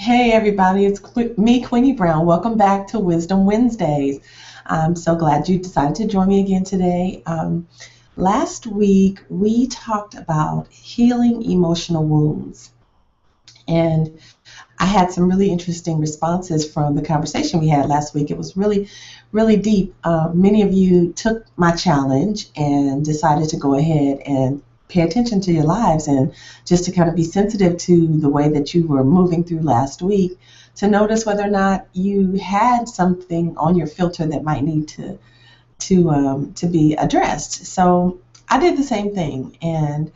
Hey everybody, it's me, Queenie Brown. Welcome back to Wisdom Wednesdays. I'm so glad you decided to join me again today. Last week we talked about healing emotional wounds, and I had some really interesting responses from the conversation we had last week. It was really, really deep. Many of you took my challenge and decided to go ahead and pay attention to your lives and just to kind of be sensitive to the way that you were moving through last week to notice whether or not you had something on your filter that might need to be addressed. So I did the same thing, and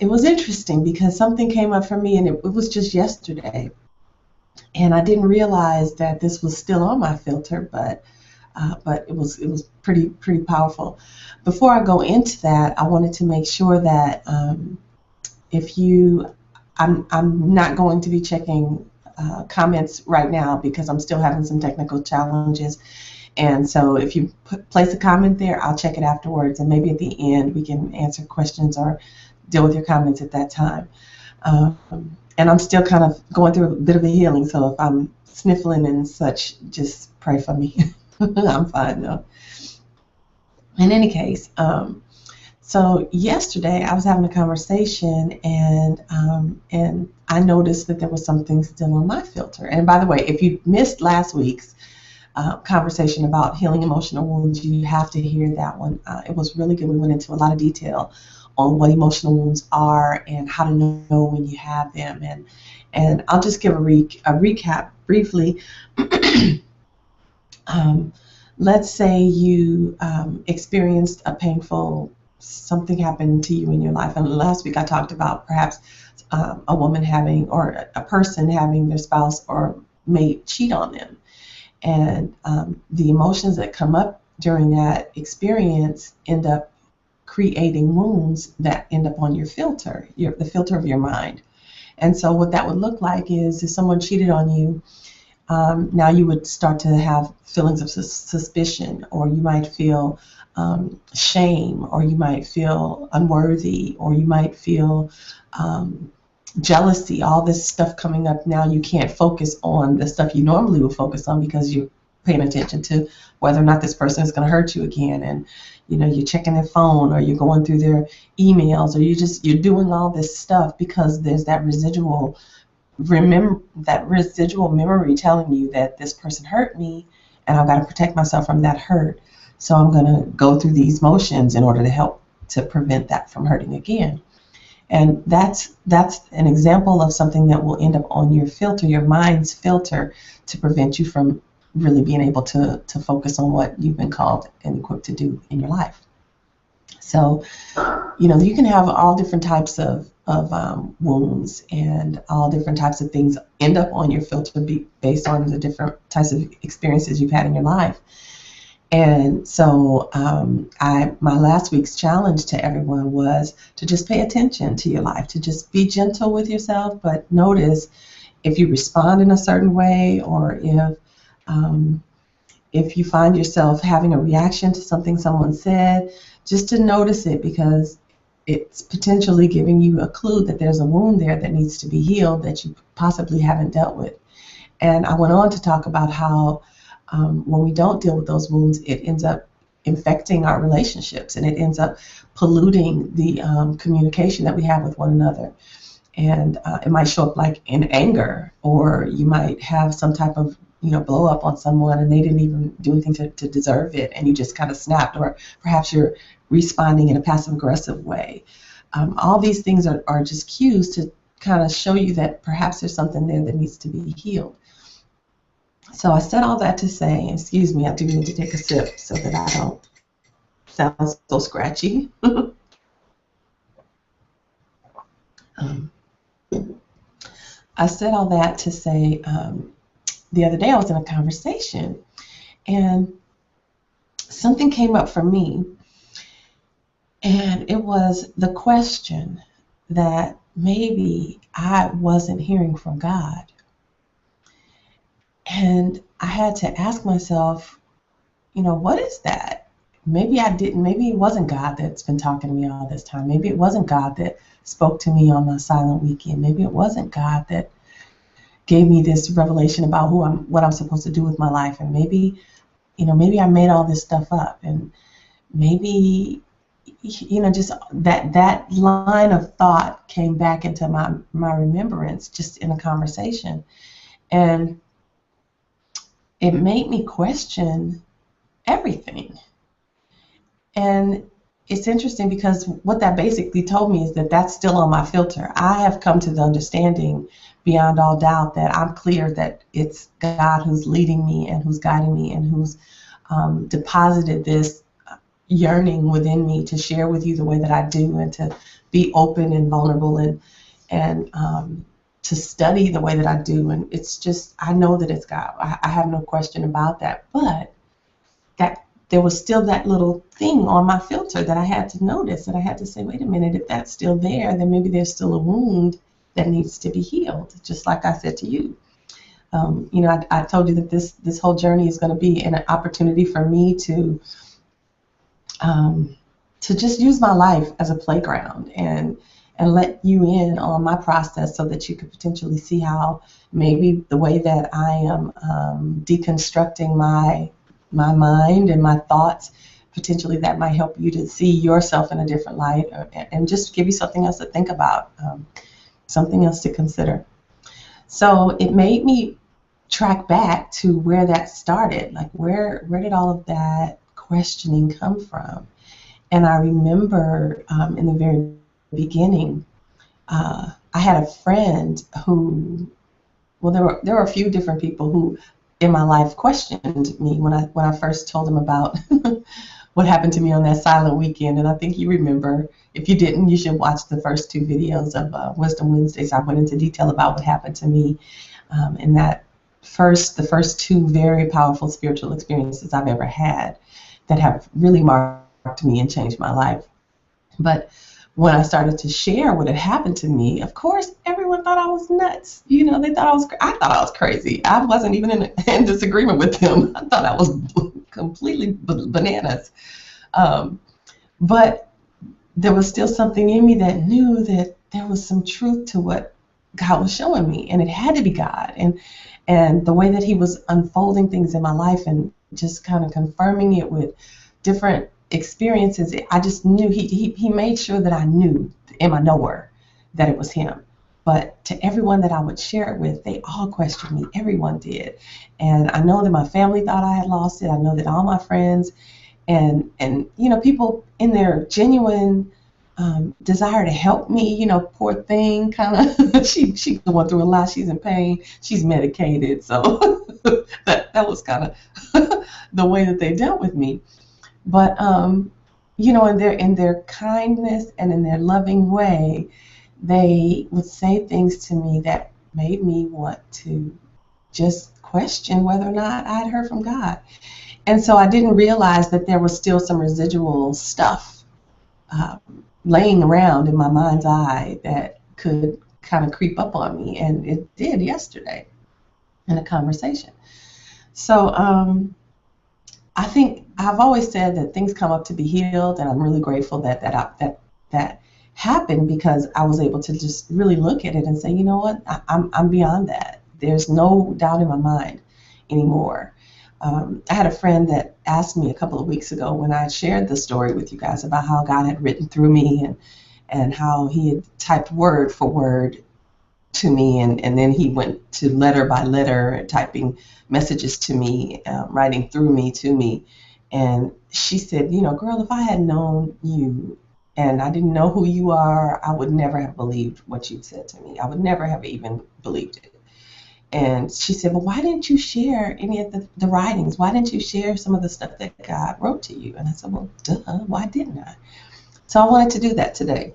it was interesting because something came up for me, and it was just yesterday, and I didn't realize that this was still on my filter, but it was pretty powerful. Before I go into that, I wanted to make sure that if you, I'm not going to be checking comments right now because I'm still having some technical challenges. And so if you place a comment there, I'll check it afterwards, and maybe at the end we can answer questions or deal with your comments at that time. And I'm still kind of going through a bit of a healing, so if I'm sniffling and such, just pray for me. I'm fine though. In any case, so yesterday I was having a conversation, and I noticed that there was something still on my filter. And by the way, if you missed last week's conversation about healing emotional wounds, you have to hear that one. It was really good. We went into a lot of detail on what emotional wounds are and how to know when you have them. And I'll just give a recap briefly. Let's say you experienced a painful, something happened to you in your life. And last week I talked about perhaps a woman having, or a person having their spouse or mate cheat on them. And the emotions that come up during that experience end up creating wounds that end up on your filter, the filter of your mind. And so what that would look like is if someone cheated on you, now you would start to have feelings of suspicion, or you might feel shame, or you might feel unworthy, or you might feel jealousy, all this stuff coming up. Now you can't focus on the stuff you normally would focus on because you're paying attention to whether or not this person is going to hurt you again. And you're checking their phone, or you're going through their emails, or you're doing all this stuff because there's that residual memory telling you that this person hurt me, and I've got to protect myself from that hurt. So I'm going to go through these motions in order to help to prevent that from hurting again. And that's an example of something that will end up on your filter, your mind's filter, to prevent you from really being able to focus on what you've been called and equipped to do in your life. So, you can have all different types of wounds, and all different types of things end up on your filter based on the different types of experiences you've had in your life. And so my last week's challenge to everyone was to just pay attention to your life, to just be gentle with yourself, but notice if you respond in a certain way, or if you find yourself having a reaction to something someone said, just to notice it, because it's potentially giving you a clue that there's a wound there that needs to be healed that you possibly haven't dealt with. And I went on to talk about how when we don't deal with those wounds, it ends up infecting our relationships, and it ends up polluting the communication that we have with one another. And it might show up like in anger, or you might have some type of blow up on someone and they didn't even do anything to deserve it, and you just kind of snapped, or perhaps you're responding in a passive aggressive way. All these things are just cues to kind of show you that perhaps there's something there that needs to be healed. So I said all that to say, excuse me, I do need to take a sip so that I don't sound so scratchy. I said all that to say, the other day I was in a conversation, and something came up for me, and it was the question that maybe I wasn't hearing from God. And I had to ask myself, what is that? Maybe I didn't, maybe it wasn't God that's been talking to me all this time. Maybe it wasn't God that spoke to me on my silent weekend. Maybe it wasn't God that gave me this revelation about what I'm supposed to do with my life. And maybe, maybe I made all this stuff up, and maybe, just that line of thought came back into my remembrance just in a conversation. And it made me question everything. And it's interesting because what that basically told me is that that's still on my filter. I have come to the understanding beyond all doubt that I'm clear that it's God who's leading me and who's guiding me and who's deposited this yearning within me to share with you the way that I do, and to be open and vulnerable, and to study the way that I do. And it's just, I know that it's God. I have no question about that. But that there was still that little thing on my filter that I had to notice, that I had to say, wait a minute, if that's still there, then maybe there's still a wound that needs to be healed, just like I said to you. I told you that this whole journey is going to be an opportunity for me to just use my life as a playground, and let you in on my process, so that you could potentially see how maybe the way that I am deconstructing my mind and my thoughts, potentially that might help you to see yourself in a different light, and just give you something else to think about, something else to consider. So it made me track back to where that started, like where did all of that questioning come from? And I remember in the very beginning, I had a friend who, well, there were a few different people who in my life questioned me when I first told them about what happened to me on that silent weekend. And I think you remember. If you didn't, you should watch the first two videos of Wisdom Wednesdays. I went into detail about what happened to me in the first two very powerful spiritual experiences I've ever had that have really marked me and changed my life. But when I started to share what had happened to me, of course, everyone thought I was nuts. They thought I thought I was crazy. I wasn't even in disagreement with them. I thought I was completely bananas. But there was still something in me that knew that there was some truth to what God was showing me, and it had to be God. And the way that He was unfolding things in my life and just kind of confirming it with different experiences, I just knew he made sure that I knew in my knower that it was Him. But to everyone that I would share it with, they all questioned me. Everyone did. And I know that my family thought I had lost it. I know that all my friends and people in their genuine desire to help me, poor thing, kind of, she's going through a lot. She's in pain. She's medicated. So that was kind of the way that they dealt with me. But, in their kindness and in their loving way, they would say things to me that made me want to just question whether or not I'd heard from God. And so I didn't realize that there was still some residual stuff laying around in my mind's eye that could kind of creep up on me. And it did yesterday in a conversation. So I think I've always said that things come up to be healed, and I'm really grateful that happened, because I was able to just really look at it and say, you know what, I'm beyond that. There's no doubt in my mind anymore. I had a friend that asked me a couple of weeks ago, when I shared the story with you guys about how God had written through me and how He had typed word for word to me, and then He went to letter by letter, typing messages to me, writing through me to me. And she said, girl, if I had known you and I didn't know who you are, I would never have believed what you'd said to me. I would never have even believed it. And she said, well, why didn't you share any of the writings? Why didn't you share some of the stuff that God wrote to you? And I said, well, duh, why didn't I? So I wanted to do that today.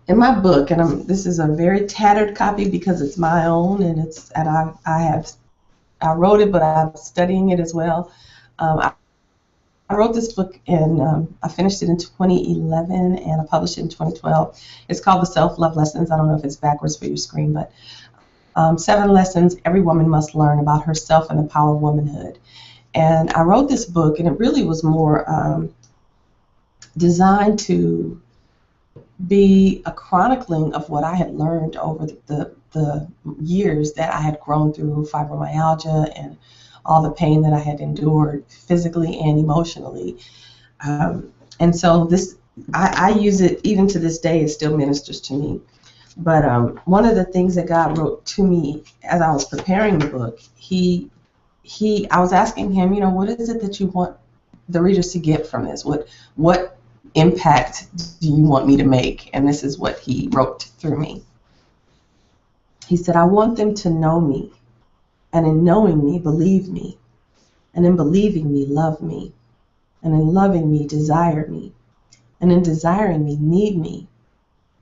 In my book, and this is a very tattered copy because it's my own, and I wrote it, but I'm studying it as well. I wrote this book I finished it in 2011, and I published it in 2012. It's called The Self-Love Lessons. I don't know if it's backwards for your screen, but 7 lessons every woman must learn about herself and the power of womanhood. And I wrote this book, and it really was more designed to be a chronicling of what I had learned over the the years that I had grown through fibromyalgia and all the pain that I had endured physically and emotionally. And so I use it even to this day. It still ministers to me. But one of the things that God wrote to me as I was preparing the book, I was asking him, what is it that you want the readers to get from this? What impact do you want me to make? And this is what he wrote through me. He said, I want them to know me, and in knowing me, believe me, and in believing me, love me, and in loving me, desire me, and in desiring me, need me,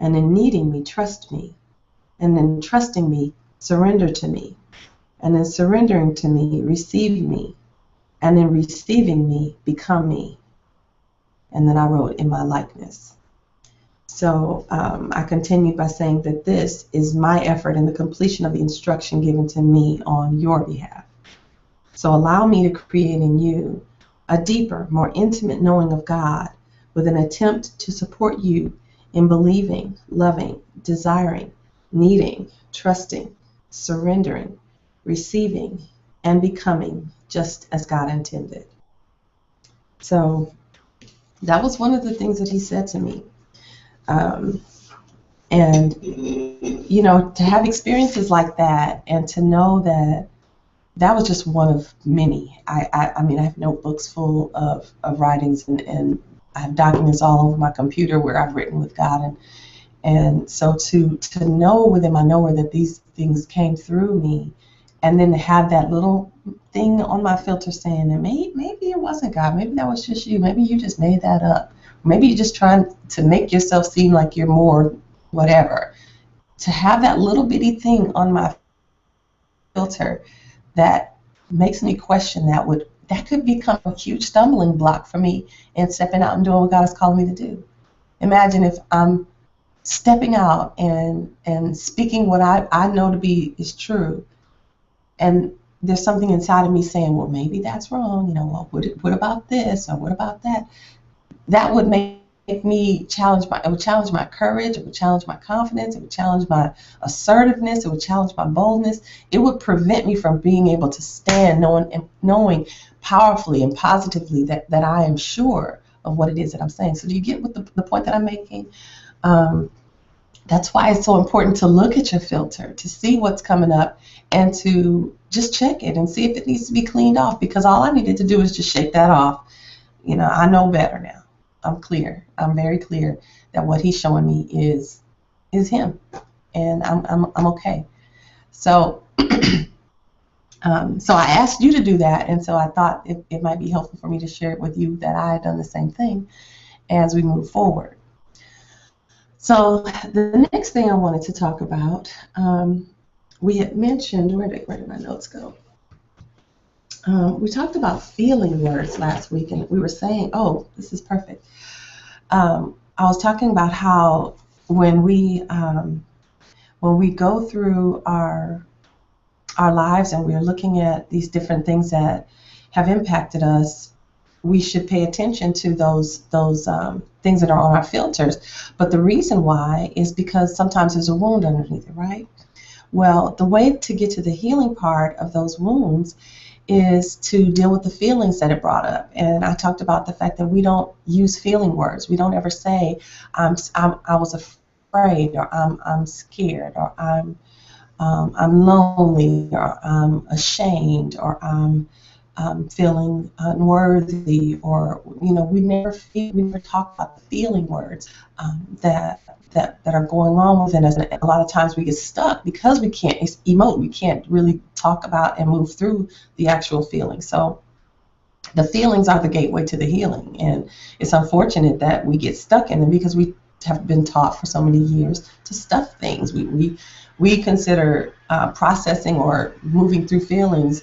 and in needing me, trust me, and in trusting me, surrender to me, and in surrendering to me, receive me, and in receiving me, become me. And then I wrote, in my likeness. So I continued by saying that this is my effort in the completion of the instruction given to me on your behalf. So allow me to create in you a deeper, more intimate knowing of God with an attempt to support you in believing, loving, desiring, needing, trusting, surrendering, receiving, and becoming just as God intended. So that was one of the things that he said to me. And, to have experiences like that and to know that that was just one of many. I mean, I have notebooks full of writings and I have documents all over my computer where I've written with God. And so to know within my knower that these things came through me, and then to have that little thing on my filter saying that maybe it wasn't God, maybe that was just you, maybe you just made that up, maybe you're just trying to make yourself seem like you're more whatever. To have that little bitty thing on my filter that makes me question that could become a huge stumbling block for me in stepping out and doing what God is calling me to do. Imagine if I'm stepping out and speaking what I know to be is true, and there's something inside of me saying, well, maybe that's wrong, well, what about this or what about that? That would make me it would challenge my courage, it would challenge my confidence, it would challenge my assertiveness, it would challenge my boldness. It would prevent me from being able to stand knowing powerfully and positively that I am sure of what it is that I'm saying. So do you get what the point that I'm making? That's why it's so important to look at your filter, to see what's coming up, and to just check it and see if it needs to be cleaned off, because all I needed to do is just shake that off. I know better now. I'm clear. I'm very clear that what he's showing me is him, and I'm okay. So so I asked you to do that, and so I thought it might be helpful for me to share it with you that I had done the same thing as we move forward. So the next thing I wanted to talk about, we had mentioned, where did my notes go? We talked about feeling words last week, and we were saying, oh, this is perfect. I was talking about how when we go through our lives and we're looking at these different things that have impacted us, we should pay attention to those things that are on our filters. But the reason why is because sometimes there's a wound underneath it, right? Well, the way to get to the healing part of those wounds is to deal with the feelings that it brought up. And I talked about the fact that we don't use feeling words. We don't ever say, I was afraid, or I'm scared, or I'm lonely, or I'm ashamed, or I'm feeling unworthy, or we never talk about the feeling words that are going on within us. And a lot of times we get stuck because we can't emote. We can't really talk about and move through the actual feelings. So the feelings are the gateway to the healing, and it's unfortunate that we get stuck in them because we have been taught for so many years to stuff things. We consider processing or moving through feelings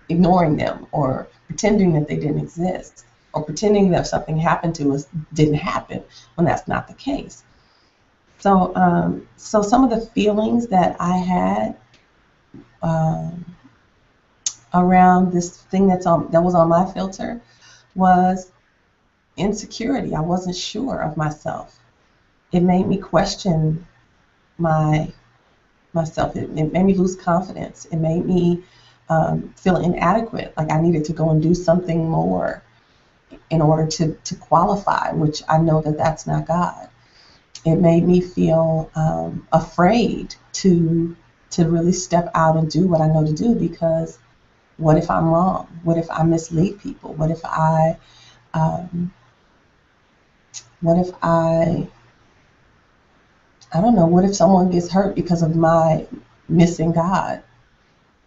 ignoring them, or pretending that they didn't exist, or pretending that something happened to us didn't happen, when that's not the case. So so some of the feelings that I had around this thing that was on my filter was insecurity. I wasn't sure of myself. It made me question my myself. It made me lose confidence. It made me feel inadequate, like I needed to go and do something more in order to qualify, which I know that that's not God. It made me feel afraid to really step out and do what I know to do, because what if I'm wrong? What if I mislead people? Um, what if I don't know, what if someone gets hurt because of my missing God?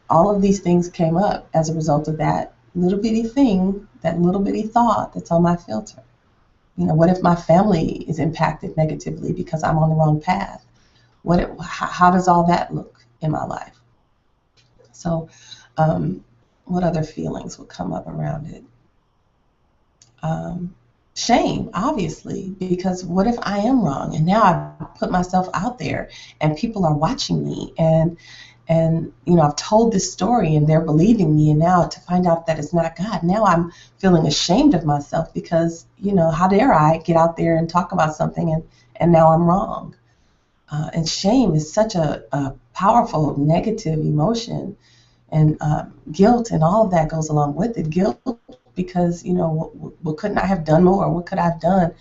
All of these things came up as a result of that little bitty thing, that little bitty thought that's on my filter. What if my family is impacted negatively because I'm on the wrong path? How does all that look in my life? So, what other feelings would come up around it? Shame, obviously, because what if I am wrong and now I've put myself out there and people are watching me, and I've told this story and they're believing me, and now to find out that it's not God, now I'm feeling ashamed of myself, because how dare I get out there and talk about something and now I'm wrong. And shame is such a powerful negative emotion, and guilt and all of that goes along with it. Guilt because what couldn't I have done more? What could I have done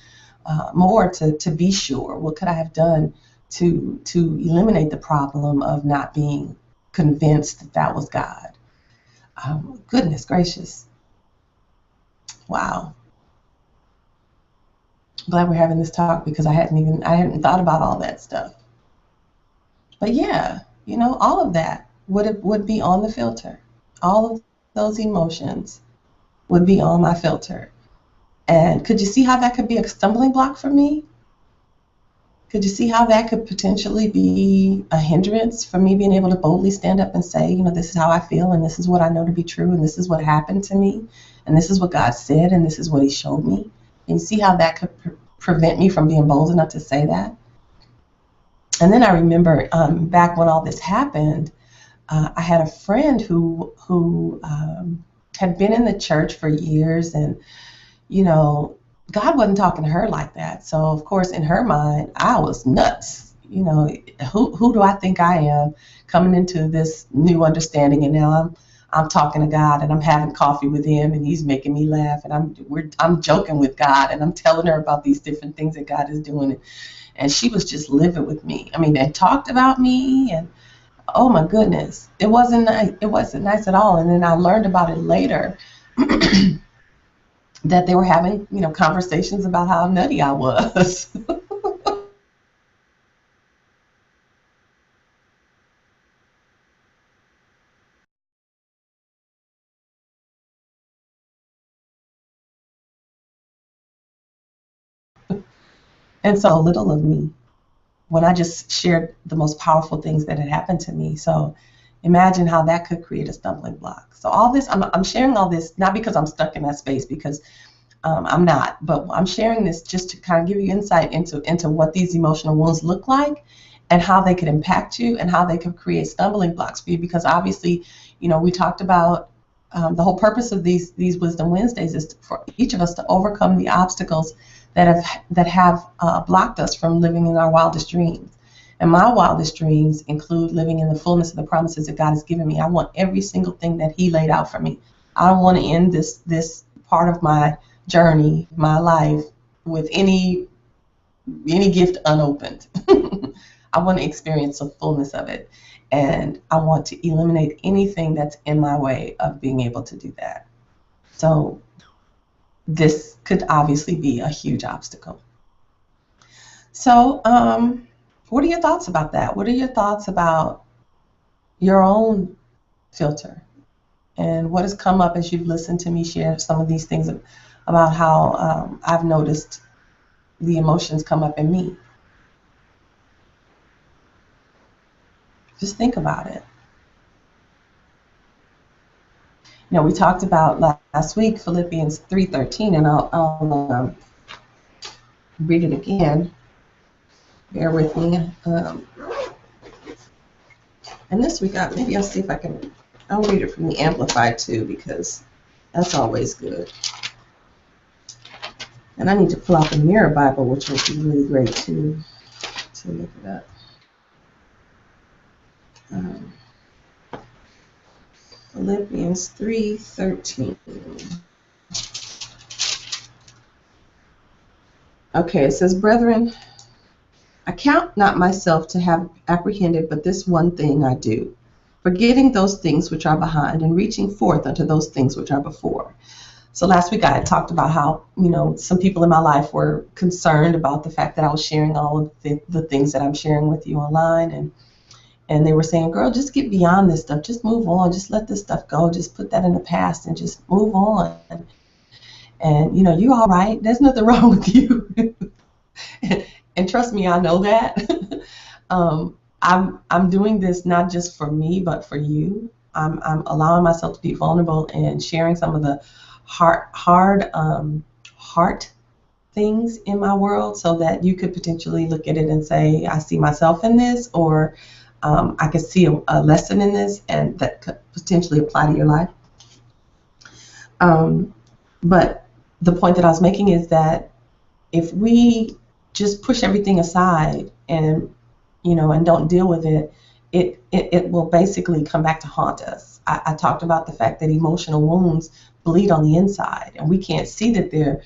more to be sure? What could I have done to eliminate the problem of not being convinced that that was God? Goodness gracious! Wow. Glad we're having this talk, because I hadn't thought about all that stuff. But yeah, all of that would be on the filter. All of those emotions would be on my filter. And could you see how that could be a stumbling block for me? Could you see how that could potentially be a hindrance for me being able to boldly stand up and say, this is how I feel, and this is what I know to be true, and this is what happened to me, and this is what God said, and this is what He showed me? And you see how that could prevent me from being bold enough to say that? And then I remember back when all this happened, I had a friend who had been in the church for years, and God wasn't talking to her like that. So of course, in her mind, I was nuts. Who do I think I am, coming into this new understanding, and now I'm talking to God, and I'm having coffee with Him, and He's making me laugh, and I'm joking with God, and I'm telling her about these different things that God is doing, and she was just living with me. I mean, they talked about me, and oh my goodness, it wasn't nice. It wasn't nice at all. And then I learned about it later. That they were having, conversations about how nutty I was. And so little of me, when I just shared the most powerful things that had happened to me. So imagine how that could create a stumbling block. So all this, I'm sharing all this, not because I'm stuck in that space, because I'm not, but I'm sharing this just to kind of give you insight into what these emotional wounds look like, and how they could impact you, and how they could create stumbling blocks for you. Because obviously, we talked about the whole purpose of these Wisdom Wednesdays is for each of us to overcome the obstacles that have blocked us from living in our wildest dreams. And my wildest dreams include living in the fullness of the promises that God has given me. I want every single thing that He laid out for me. I don't want to end this part of my journey, my life, with any gift unopened. I want to experience the fullness of it, and I want to eliminate anything that's in my way of being able to do that. So this could obviously be a huge obstacle. So what are your thoughts about that? What are your thoughts about your own filter? And what has come up as you've listened to me share some of these things about how I've noticed the emotions come up in me? Just think about it. We talked about last week Philippians 3:13, and I'll read it again. Bear with me. And this week, maybe I'll see if I'll read it from the Amplified too, because that's always good. And I need to pull out the Mirror Bible, which would be really great too, to look it up. Um, Philippians 3:13. Okay, it says, Brethren, I count not myself to have apprehended, but this one thing I do, forgetting those things which are behind and reaching forth unto those things which are before. So last week I had talked about how, some people in my life were concerned about the fact that I was sharing all of the things that I'm sharing with you online. And they were saying, girl, just get beyond this stuff. Just move on. Just let this stuff go. Just put that in the past and just move on. And, you're all right. There's nothing wrong with you. And trust me, I know that. I'm doing this not just for me, but for you. I'm allowing myself to be vulnerable and sharing some of the hard heart things in my world, so that you could potentially look at it and say, I see myself in this, or I could see a lesson in this, and that could potentially apply to your life. But the point that I was making is that if we just push everything aside and don't deal with it, it will basically come back to haunt us. I talked about the fact that emotional wounds bleed on the inside, and we can't see that they're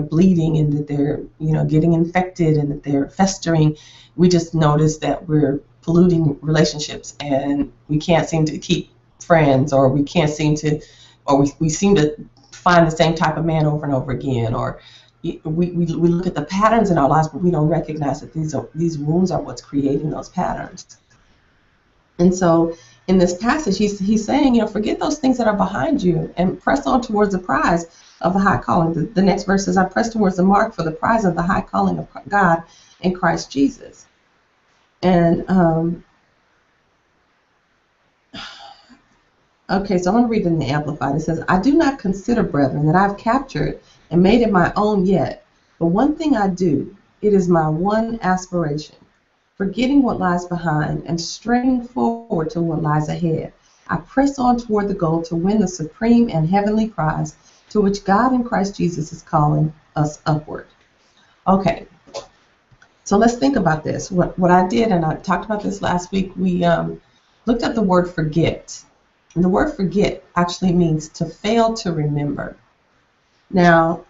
bleeding, and that they're getting infected, and that they're festering. We just notice that we're polluting relationships, and we can't seem to keep friends, or we seem to find the same type of man over and over again, or we look at the patterns in our lives, but we don't recognize that these wounds are what's creating those patterns. And so in this passage, he's saying, forget those things that are behind you and press on towards the prize of the high calling. The next verse says, I press towards the mark for the prize of the high calling of God in Christ Jesus. And okay, so I'm going to read it in the Amplified. It says, I do not consider, brethren, that I've captured and made it my own yet, but one thing I do, it is my one aspiration, forgetting what lies behind and straining forward to what lies ahead. I press on toward the goal to win the supreme and heavenly prize to which God in Christ Jesus is calling us upward. Okay, so let's think about this. What I did, and I talked about this last week, we looked at the word forget. And the word forget actually means to fail to remember. Now,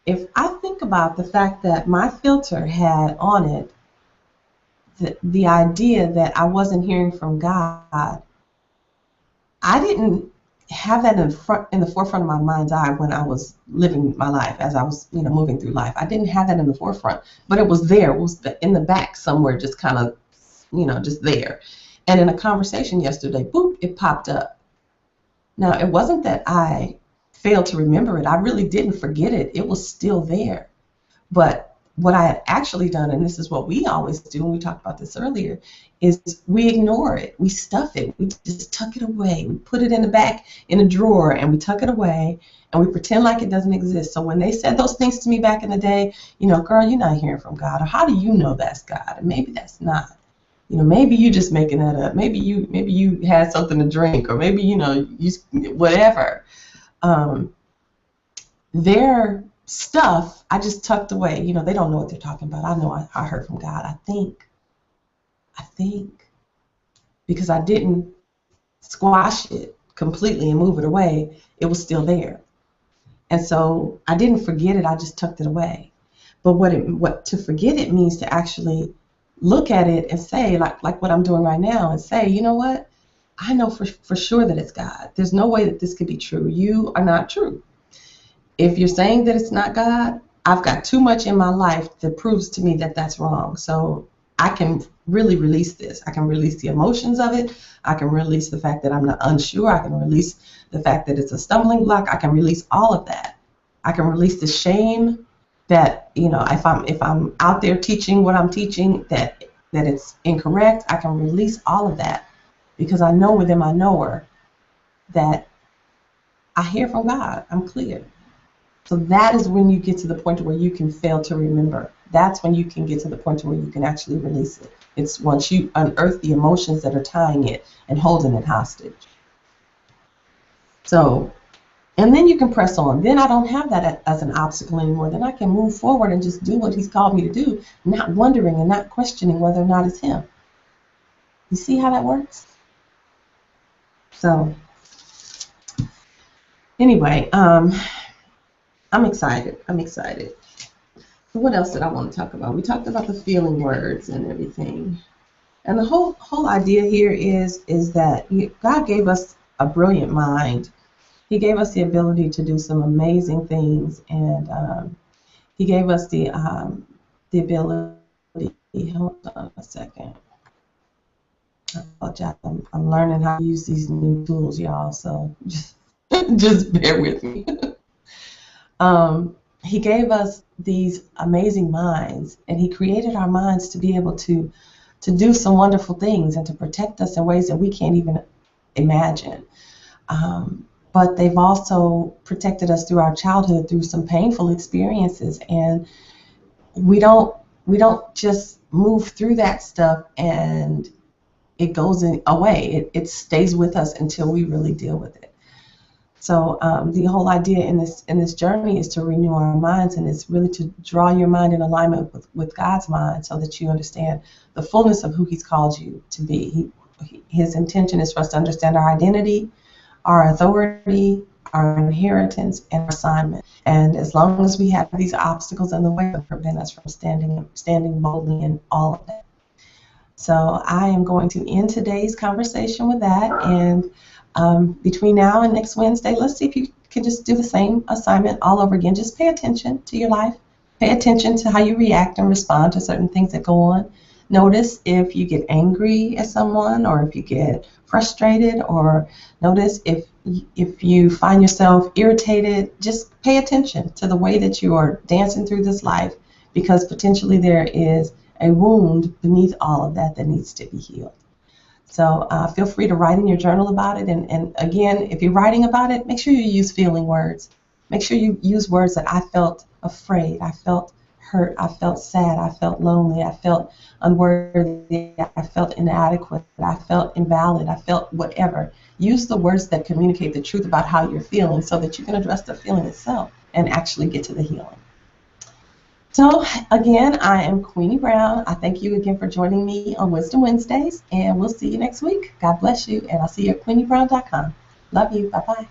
if I think about the fact that my filter had on it the idea that I wasn't hearing from God, I didn't have that in the forefront of my mind's eye when I was living my life, as I was moving through life. I didn't have that in the forefront, but it was there. It was in the back somewhere, just kind of just there. And in a conversation yesterday, boop, it popped up. Now, it wasn't that I failed to remember it. I really didn't forget it. It was still there. But what I had actually done, and this is what we always do when we talked about this earlier, is we ignore it. We stuff it. We just tuck it away. We put it in the back in a drawer, and we tuck it away, and we pretend like it doesn't exist. So when they said those things to me back in the day, girl, you're not hearing from God, or how do you know that's God? And maybe that's not. Maybe you just making that up. Maybe you had something to drink, or maybe you whatever. Their stuff I just tucked away. They don't know what they're talking about. I know I heard from God. I think because I didn't squash it completely and move it away, it was still there. And so I didn't forget it. I just tucked it away. But what to forget it means to actually look at it and say, like what I'm doing right now, and say, you know what? I know for sure that it's God. There's no way that this could be true. You are not true. If you're saying that it's not God, I've got too much in my life that proves to me that that's wrong. So I can really release this. I can release the emotions of it. I can release the fact that I'm not unsure. I can release the fact that it's a stumbling block. I can release all of that. I can release the shame that, if I'm out there teaching what I'm teaching, that it's incorrect. I can release all of that because I know within my knower that I hear from God. I'm clear. So that is when you get to the point where you can fail to remember. That's when you can get to the point where you can actually release it. It's once you unearth the emotions that are tying it and holding it hostage. So, and then you can press on. Then I don't have that as an obstacle anymore. Then I can move forward and just do what he's called me to do, not wondering and not questioning whether or not it's him. You see how that works? So anyway, I'm excited. I'm excited. So what else did I want to talk about? We talked about the feeling words and everything. And the whole idea here is that God gave us a brilliant mind. He gave us the ability to do some amazing things, and He gave us the ability. Hold on a second. I apologize. I'm learning how to use these new tools, y'all. So just bear with me. He gave us these amazing minds, and He created our minds to be able to do some wonderful things and to protect us in ways that we can't even imagine. But they've also protected us through our childhood through some painful experiences, and we don't just move through that stuff and it goes away. It stays with us until we really deal with it. So the whole idea in this journey is to renew our minds, and it's really to draw your mind in alignment with God's mind, so that you understand the fullness of who He's called you to be. His intention is for us to understand our identity, our authority, our inheritance, and our assignment. And as long as we have these obstacles in the way, it prevent us from standing boldly in all of that. So I am going to end today's conversation with that, and between now and next Wednesday, let's see if you can just do the same assignment all over again. Just pay attention to your life. Pay attention to how you react and respond to certain things that go on. Notice if you get angry at someone, or if you get frustrated, or notice if you find yourself irritated. Just pay attention to the way that you are dancing through this life, because potentially there is a wound beneath all of that needs to be healed. So feel free to write in your journal about it. And again, if you're writing about it, make sure you use feeling words. Make sure you use words that I felt afraid, I felt hurt, I felt sad, I felt lonely, I felt unworthy, I felt inadequate, I felt invalid, I felt whatever. Use the words that communicate the truth about how you're feeling, so that you can address the feeling itself and actually get to the healing. So again, I am Queenie Brown. I thank you again for joining me on Wisdom Wednesdays, and we'll see you next week. God bless you, and I'll see you at queeniebrown.com. Love you. Bye-bye.